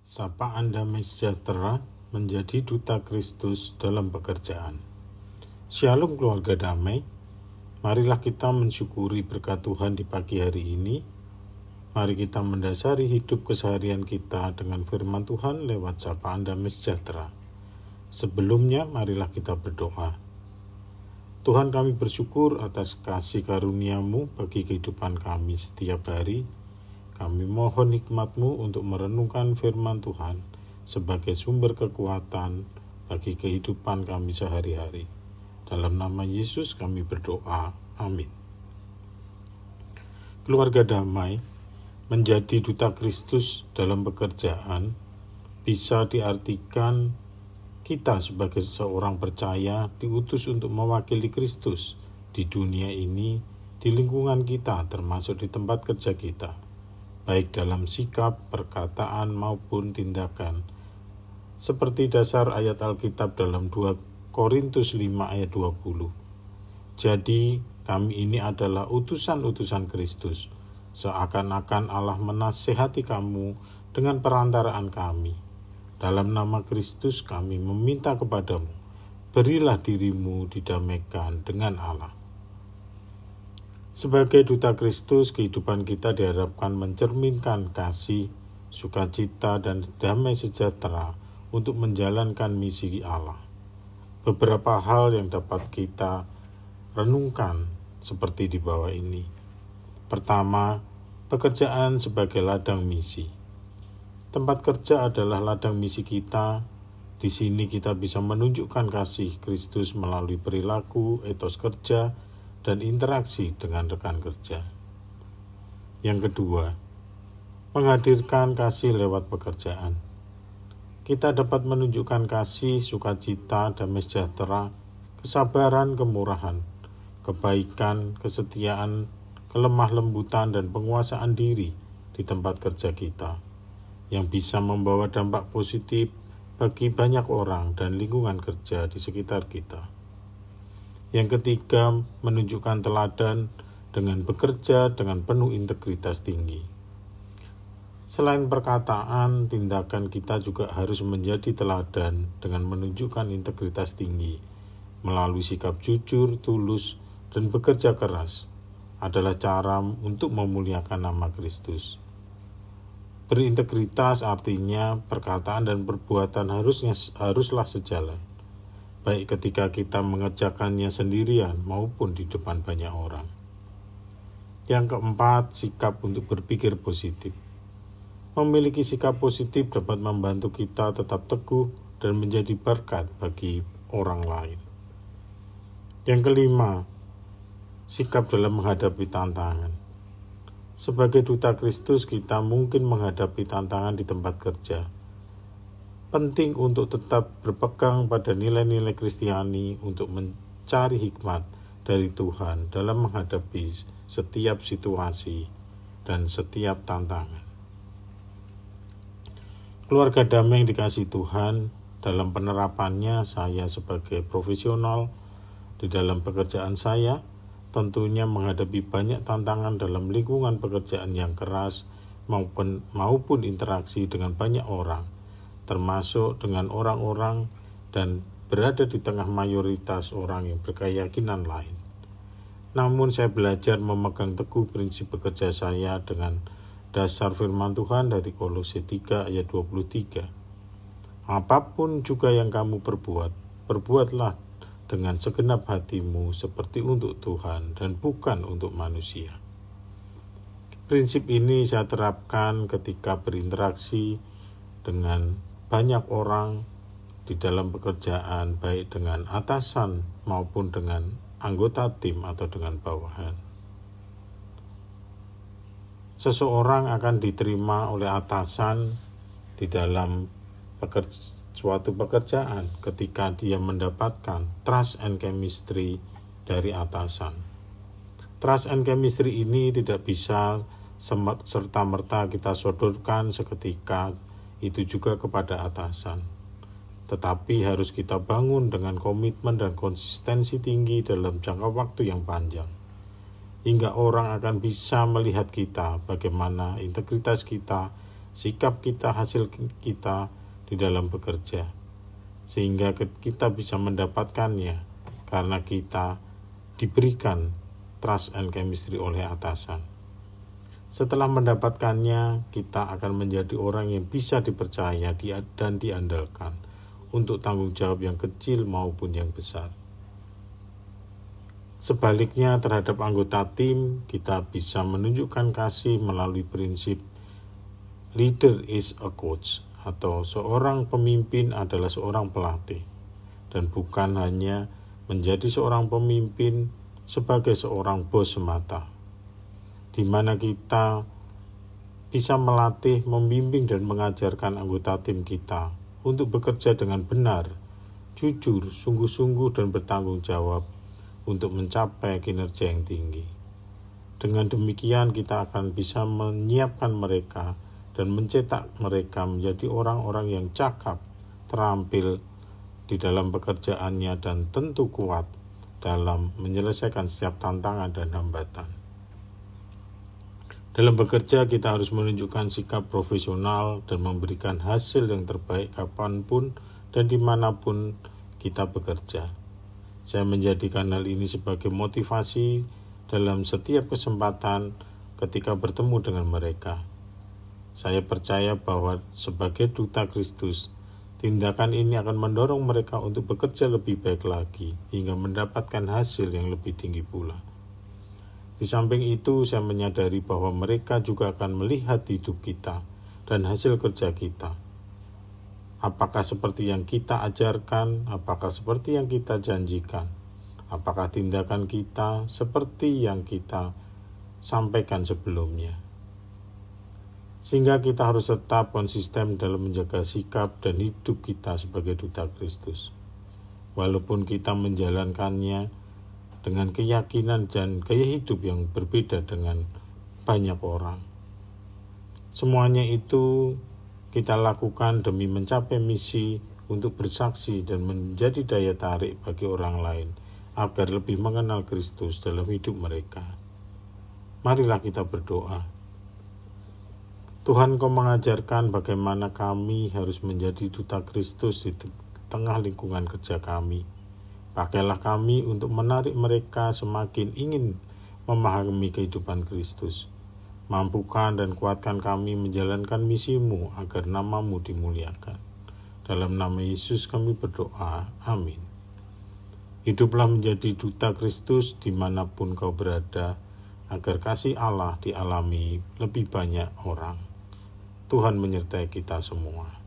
Sapaan damai sejahtera menjadi duta Kristus dalam pekerjaan. Shalom keluarga damai, marilah kita mensyukuri berkat Tuhan di pagi hari ini. Mari kita mendasari hidup keseharian kita dengan firman Tuhan lewat sapaan damai sejahtera. Sebelumnya, marilah kita berdoa. Tuhan, kami bersyukur atas kasih karunia-Mu bagi kehidupan kami setiap hari. Kami mohon hikmat-Mu untuk merenungkan firman Tuhan sebagai sumber kekuatan bagi kehidupan kami sehari-hari. Dalam nama Yesus kami berdoa. Amin. Keluarga damai, menjadi duta Kristus dalam pekerjaan bisa diartikan kita sebagai seorang percaya diutus untuk mewakili Kristus di dunia ini, di lingkungan kita, termasuk di tempat kerja kita, baik dalam sikap, perkataan, maupun tindakan. Seperti dasar ayat Alkitab dalam 2 Korintus 5 ayat 20. Jadi, kami ini adalah utusan-utusan Kristus, seakan-akan Allah menasihati kamu dengan perantaraan kami. Dalam nama Kristus kami meminta kepadamu, berilah dirimu didamaikan dengan Allah. Sebagai duta Kristus, kehidupan kita diharapkan mencerminkan kasih, sukacita, dan damai sejahtera untuk menjalankan misi Allah. Beberapa hal yang dapat kita renungkan seperti di bawah ini. Pertama, pekerjaan sebagai ladang misi. Tempat kerja adalah ladang misi kita. Di sini kita bisa menunjukkan kasih Kristus melalui perilaku, etos kerja, dan interaksi dengan rekan kerja. Yang kedua, menghadirkan kasih lewat pekerjaan. Kita dapat menunjukkan kasih, sukacita, damai sejahtera, kesabaran, kemurahan, kebaikan, kesetiaan, kelemah lembutan, dan penguasaan diri di tempat kerja kita, yang bisa membawa dampak positif bagi banyak orang dan lingkungan kerja di sekitar kita. Yang ketiga, menunjukkan teladan dengan bekerja dengan penuh integritas tinggi. Selain perkataan, tindakan kita juga harus menjadi teladan dengan menunjukkan integritas tinggi melalui sikap jujur, tulus, dan bekerja keras adalah cara untuk memuliakan nama Kristus. Berintegritas artinya perkataan dan perbuatan haruslah sejalan, baik ketika kita mengerjakannya sendirian maupun di depan banyak orang. Yang keempat, sikap untuk berpikir positif. Memiliki sikap positif dapat membantu kita tetap teguh dan menjadi berkat bagi orang lain. Yang kelima, sikap dalam menghadapi tantangan. Sebagai duta Kristus, kita mungkin menghadapi tantangan di tempat kerja. Penting untuk tetap berpegang pada nilai-nilai Kristiani untuk mencari hikmat dari Tuhan dalam menghadapi setiap situasi dan setiap tantangan. Keluarga damai yang dikasihi Tuhan, dalam penerapannya saya sebagai profesional di dalam pekerjaan saya tentunya menghadapi banyak tantangan dalam lingkungan pekerjaan yang keras maupun interaksi dengan banyak orang, termasuk dengan orang-orang dan berada di tengah mayoritas orang yang berkeyakinan lain. Namun saya belajar memegang teguh prinsip bekerja saya dengan dasar firman Tuhan dari Kolose 3 ayat 23. Apapun juga yang kamu perbuatlah dengan segenap hatimu seperti untuk Tuhan dan bukan untuk manusia. Prinsip ini saya terapkan ketika berinteraksi dengan banyak orang di dalam pekerjaan, baik dengan atasan maupun dengan anggota tim atau dengan bawahan. Seseorang akan diterima oleh atasan di dalam suatu pekerjaan ketika dia mendapatkan trust and chemistry dari atasan. Trust and chemistry ini tidak bisa serta-merta kita sodorkan seketika itu juga kepada atasan. Tetapi harus kita bangun dengan komitmen dan konsistensi tinggi dalam jangka waktu yang panjang, hingga orang akan bisa melihat kita, bagaimana integritas kita sikap kita, hasil kita di dalam bekerja, sehingga kita bisa mendapatkannya karena kita diberikan trust and chemistry oleh atasan. Setelah mendapatkannya, kita akan menjadi orang yang bisa dipercaya dan diandalkan untuk tanggung jawab yang kecil maupun yang besar. Sebaliknya, terhadap anggota tim, kita bisa menunjukkan kasih melalui prinsip leader is a coach, atau seorang pemimpin adalah seorang pelatih, dan bukan hanya menjadi seorang pemimpin sebagai seorang bos semata, di mana kita bisa melatih, membimbing, dan mengajarkan anggota tim kita untuk bekerja dengan benar, jujur, sungguh-sungguh, dan bertanggung jawab untuk mencapai kinerja yang tinggi. Dengan demikian, kita akan bisa menyiapkan mereka dan mencetak mereka menjadi orang-orang yang cakap, terampil di dalam pekerjaannya, dan tentu kuat dalam menyelesaikan setiap tantangan dan hambatan. Dalam bekerja, kita harus menunjukkan sikap profesional dan memberikan hasil yang terbaik kapanpun dan dimanapun kita bekerja. Saya menjadikan hal ini sebagai motivasi dalam setiap kesempatan ketika bertemu dengan mereka. Saya percaya bahwa sebagai duta Kristus, tindakan ini akan mendorong mereka untuk bekerja lebih baik lagi hingga mendapatkan hasil yang lebih tinggi pula. Di samping itu, saya menyadari bahwa mereka juga akan melihat hidup kita dan hasil kerja kita. Apakah seperti yang kita ajarkan? Apakah seperti yang kita janjikan? Apakah tindakan kita seperti yang kita sampaikan sebelumnya? Sehingga kita harus tetap konsisten dalam menjaga sikap dan hidup kita sebagai duta Kristus. Walaupun kita menjalankannya dengan keyakinan dan gaya hidup yang berbeda dengan banyak orang. Semuanya itu kita lakukan demi mencapai misi untuk bersaksi dan menjadi daya tarik bagi orang lain agar lebih mengenal Kristus dalam hidup mereka. Marilah kita berdoa. Tuhan, Kau mengajarkan bagaimana kami harus menjadi duta Kristus di tengah lingkungan kerja kami. Pakailah kami untuk menarik mereka semakin ingin memahami kehidupan Kristus. Mampukan dan kuatkan kami menjalankan misi-Mu agar nama-Mu dimuliakan. Dalam nama Yesus kami berdoa. Amin. Hiduplah menjadi duta Kristus dimanapun kau berada, agar kasih Allah dialami lebih banyak orang. Tuhan menyertai kita semua.